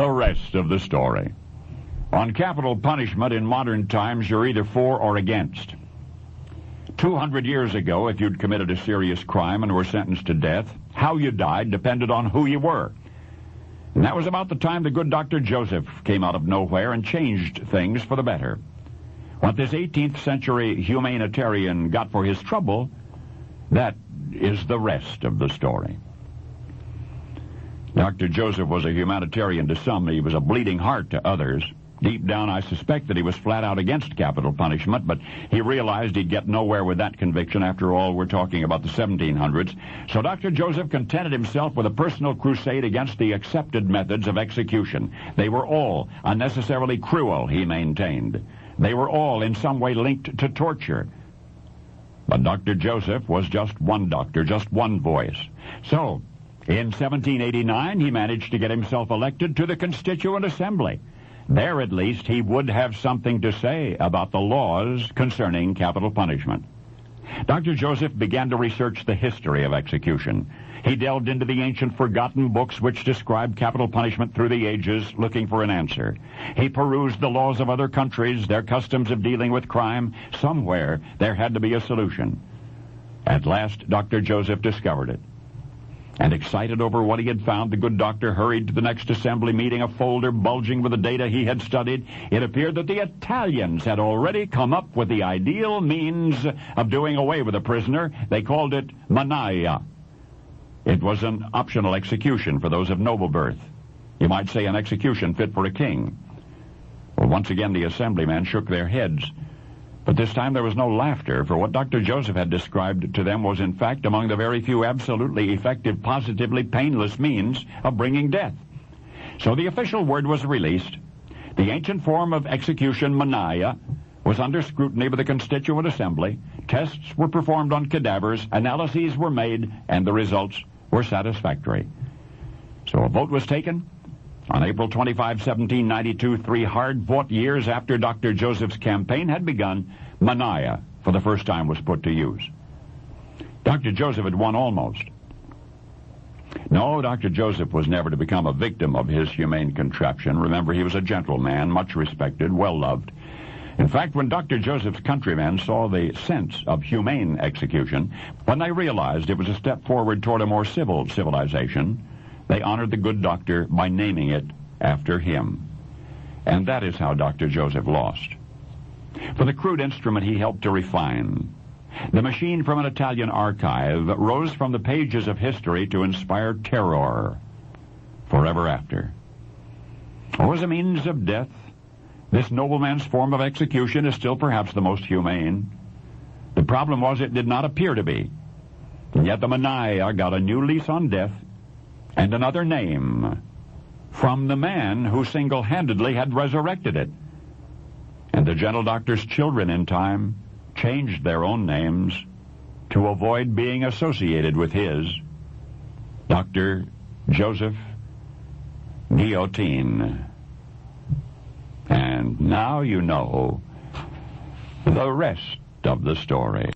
The rest of the story. On capital punishment in modern times, you're either for or against. 200 years ago, if you'd committed a serious crime and were sentenced to death, how you died depended on who you were. And that was about the time the good Dr. Joseph came out of nowhere and changed things for the better. What this 18th century humanitarian got for his trouble, that is the rest of the story. Dr. Joseph was a humanitarian to some. He was a bleeding heart to others. Deep down, I suspect that he was flat out against capital punishment, but he realized he'd get nowhere with that conviction. After all, we're talking about the 1700s. So Dr. Joseph contented himself with a personal crusade against the accepted methods of execution. They were all unnecessarily cruel, he maintained. They were all in some way linked to torture. But Dr. Joseph was just one doctor, just one voice. So, in 1789, he managed to get himself elected to the Constituent Assembly. There, at least, he would have something to say about the laws concerning capital punishment. Dr. Joseph began to research the history of execution. He delved into the ancient forgotten books which describe capital punishment through the ages, looking for an answer. He perused the laws of other countries, their customs of dealing with crime. Somewhere there had to be a solution. At last, Dr. Joseph discovered it. And excited over what he had found, the good doctor hurried to the next assembly meeting, a folder bulging with the data he had studied. It appeared that the Italians had already come up with the ideal means of doing away with a prisoner. They called it mannaia. It was an optional execution for those of noble birth. You might say an execution fit for a king. Well, once again, the assemblymen shook their heads. But this time there was no laughter, for what Dr. Joseph had described to them was in fact among the very few absolutely effective, positively painless means of bringing death. So the official word was released. The ancient form of execution, mannaia, was under scrutiny by the Constituent Assembly. Tests were performed on cadavers, analyses were made, and the results were satisfactory. So a vote was taken. On April 25, 1792, 3 hard-fought years after Dr. Joseph's campaign had begun, mannaia, for the first time, was put to use. Dr. Joseph had won almost. No, Dr. Joseph was never to become a victim of his humane contraption. Remember, he was a gentle man, much respected, well-loved. In fact, when Dr. Joseph's countrymen saw the sense of humane execution, when they realized it was a step forward toward a more civil civilization, they honored the good doctor by naming it after him. And that is how Dr. Joseph lost. For the crude instrument he helped to refine, the machine from an Italian archive rose from the pages of history to inspire terror forever after. Or as a means of death, this nobleman's form of execution is still perhaps the most humane. The problem was it did not appear to be. And yet the mannaia got a new lease on death and another name from the man who single-handedly had resurrected it. And the gentle doctor's children in time changed their own names to avoid being associated with his, Dr. Joseph Guillotine. And now you know the rest of the story.